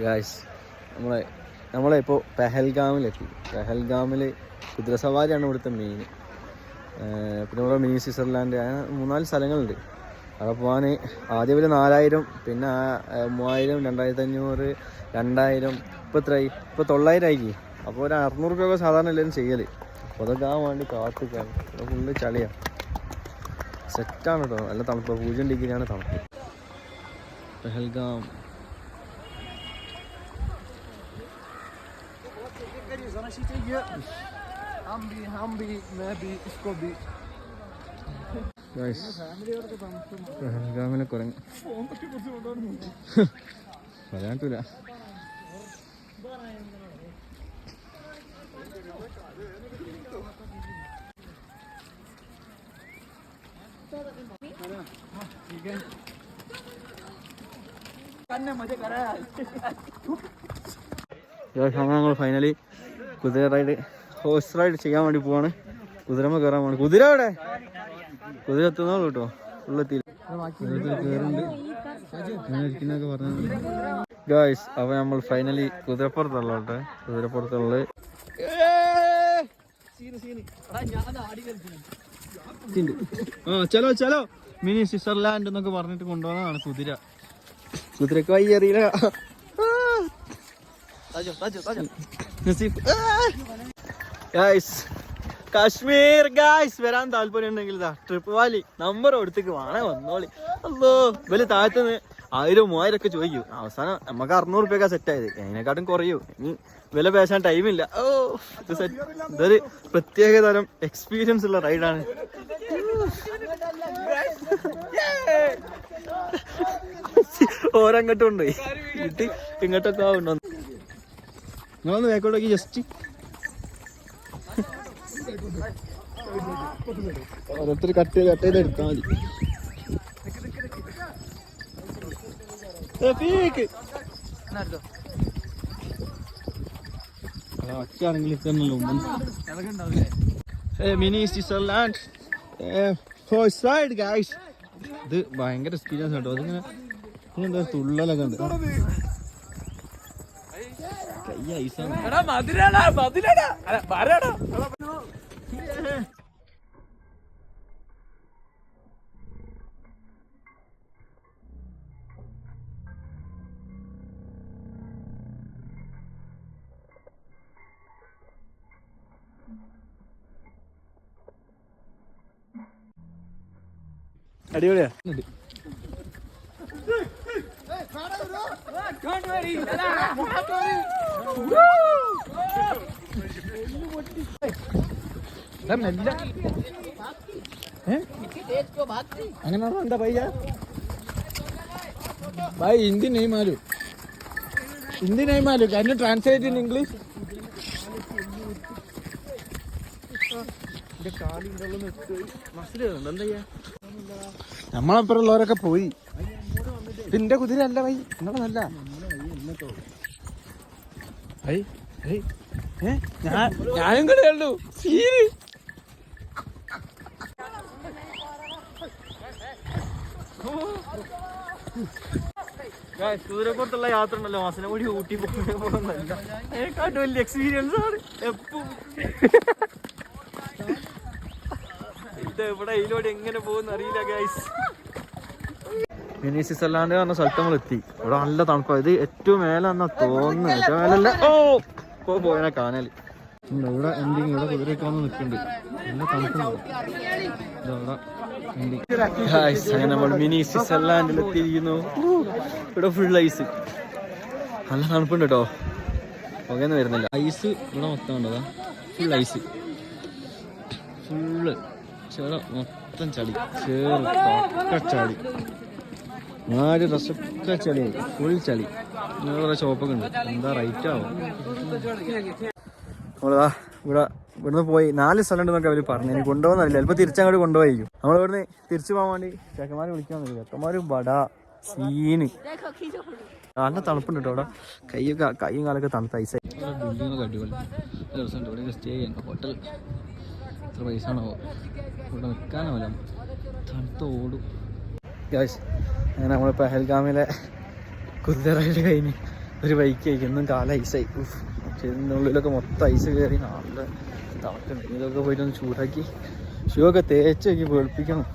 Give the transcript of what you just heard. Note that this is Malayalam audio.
ഗായ്സ് നമ്മളെ ഇപ്പോൾ പെഹൽഗാമിലെത്തി. പെഹൽഗാമിൽ കുതിരസവാരിയാണ് ഇവിടുത്തെ മെയിൻ. പിന്നെ ഇവിടെ മിനി സ്വിറ്റ്സർലാൻഡ് അങ്ങനെ 3-4 സ്ഥലങ്ങളുണ്ട്. അവിടെ പോകാൻ ആദ്യം ഒരു 4000, പിന്നെ 3000, 2500, 2000, ഇപ്പോൾ എത്രയായി? ഇപ്പോൾ 900 ആയി. അപ്പോൾ ഒരു 600 രൂപ സാധാരണ എല്ലാവരും ചെയ്യൽ. അപ്പോൾ അതൊക്കെ ആ വേണ്ടി കാത്തിക്കാണ്. ഇവിടെ ഫുള്ള് ചളിയാണ്. സെറ്റാണ് കേട്ടോ, നല്ല തണുപ്പ്. 0 ഡിഗ്രിയാണ് തണുപ്പ്. പെഹൽഗാം പെഹൽഗാമിനെ കുരങ്ങ് പറയാൻ പറ്റൂല. ഞങ്ങൾ ഫൈനലി കുതിര റൈഡ്, ഹോഴ്സ് റൈഡ് ചെയ്യാൻ വേണ്ടി പോവാണ്. കുതിരമ്മ കയറാൻ വേണ്ടി. കുതിര അവിടെ കുതിര എത്തുന്നുള്ളൂ കേട്ടോ, ഫുള്ളെത്തി കയറുന്നുണ്ട് പറഞ്ഞു ഗായ്സ്. അപ്പൊ നമ്മൾ ഫൈനലി കുതിരപ്പുറത്തുള്ള കേട്ടെ, കുതിരപ്പുറത്തുള്ളത് ചലോ ചലോ മിനി സ്വിറ്റ്സർലാൻഡ് എന്നൊക്കെ പറഞ്ഞിട്ട് കൊണ്ടുപോകുന്നതാണ് കുതിര. കുതിരക്ക് വയ്യറിയില്ല. കാശ്മീർ ഗായ്സ് വരാൻ താല്പര്യം ഉണ്ടെങ്കിൽ ട്രിപ്പ് വാലി നമ്പർ കൊടുത്തേക്ക് വേണേ വന്നോളി. അല്ലോ വലിയ താഴത്തുനിന്ന് 1000-3000 ഒക്കെ ചോദിക്കും. അവസാനം നമുക്ക് 600 രൂപയൊക്കെ സെറ്റ് ആയത്. അതിനെക്കാട്ടും കുറയും. ഇനി വില പേശാൻ ടൈമില്ല. ഇതൊരു പ്രത്യേക തരം എക്സ്പീരിയൻസ് ഉള്ള റൈഡാണ്. ഓരങ്ങോട്ടും ഉണ്ട് ഇട്ട് ഇങ്ങോട്ടൊക്കെ ആവുണ്ടോ. നിങ്ങളൊന്ന് വേക്കോട്ടേക്ക് ജസ്റ്റ് ഓരോരുത്തർ കട്ട് ചെയ്ത് എടുത്താൽ മതി. ഒക്കെയാണെങ്കിൽ ഇതന്നല്ലോ mini Switzerland horse ride guys. ഇത് ഭയങ്കര എക്സ്പീരിയൻസ് കേട്ടോ. അതിങ്ങനെ എന്താ തുള്ളലൊക്കെ ഉണ്ട്. കയ്യ ഐസാണ്. അടിപൊളിയാ. അങ്ങനെ എന്താ പയ്യ भाई हिंदी नहीं मालूम. हिंदी नहीं मालूम. Can you translate in English? നമ്മളപ്പുറമുള്ളവരൊക്കെ പോയി. ഇതിന്റെ കുതിര അല്ല വൈ, നിങ്ങളല്ല. ഞാനും കൂടെ ഉള്ളൂ. കുതിരപ്പുറത്തുള്ള യാത്ര ഉണ്ടല്ലോ, മസനഗുഡി ഊട്ടി പോകുന്നല്ല, അതിനെക്കാട്ടും വലിയ എക്സ്പീരിയൻസ് ആണ്. എപ്പോ ഇത് ഇവിടെ ഇതിലൂടെ എങ്ങനെ പോകുന്ന അറിയില്ല ഗൈസ്. മിനി സ്വിറ്റ്സർലാൻഡ് പറഞ്ഞ സ്ഥലത്ത് നമ്മൾ എത്തി. ഇവിടെ നല്ല തണുപ്പാണ്. ഇത് ഏറ്റവും മേലെ എന്നാ തോന്നുന്നു. ഏറ്റവും മേലല്ല, പോയനെ കാനല് ഇവിടെ എൻഡിങ്. ഇവിടെ കുതിരയൊക്കെ വന്ന് നിൽക്കുന്നുണ്ട്. നല്ല തണുപ്പുണ്ട്. അങ്ങനെ നമ്മൾ മിനി സ്വിറ്റ്സർലാൻഡിൽ എത്തിയിരിക്കുന്നു. ഇവിടെ ഫുൾ ഐസ്. നല്ല തണുപ്പുണ്ട് കേട്ടോ. പുകയൊന്നും വരുന്നില്ല. ഐസ് ഇവിടെ മൊത്തം ഉണ്ടതാ, ഫുൾ ഐസ്. ഫുള്ള് ചേറ മൊത്തം ചളി, ചളി, നാല് ഡ്രസ്സൊക്കെ ചളി, ഫുൾ ചളി. കുറെ ഷോപ്പൊക്കെ ഉണ്ട്. എന്താ റേറ്റ് ആവും. നമ്മളിതാ ഇവിടുന്ന് പോയി 4 സ്ഥലം ഉണ്ടെന്നൊക്കെ അവർ പറഞ്ഞു. എനിക്ക് കൊണ്ടുപോകുന്നില്ല, ചിലപ്പോൾ തിരിച്ചങ്ങോട്ട് കൊണ്ടുപോയിരിക്കും. നമ്മളിവിടുന്ന് തിരിച്ചു പോകാൻ വേണ്ടി ചെക്കന്മാരെ വിളിക്കാൻ പറ്റും. ചെക്കന്മാരും ബടാ സീന്. നല്ല തണുപ്പുണ്ട് കേട്ടോ. ഇവിടെ കൈയും കാലൊക്കെ തണുത്ത ഐസായി. ബിൽഡിങ്ങൊക്കെ അടിപൊളി. ദിവസം ഇവിടെ സ്റ്റേ ചെയ്യാൻ ഹോട്ടൽ എത്ര പൈസ ആണോ ഇവിടെ നിൽക്കാനാവില്ല, തണുത്ത ഓടും. ഗൈസ് അങ്ങനെ നമ്മൾ പെഹൽഗാമിലെ കുതിര റൈഡ് കഴിഞ്ഞ് ഒരു ബൈക്കായി ഇന്നും കാല ഐസായി. ഇതിനുള്ളിലൊക്കെ മൊത്തം ഐസ് കയറി നല്ല തണുക്കുണ്ട്. ഇതൊക്കെ പോയിട്ടൊന്ന് ചൂടാക്കി ഷൂ ഒക്കെ തേച്ച് വെക്കി വെളുപ്പിക്കണം.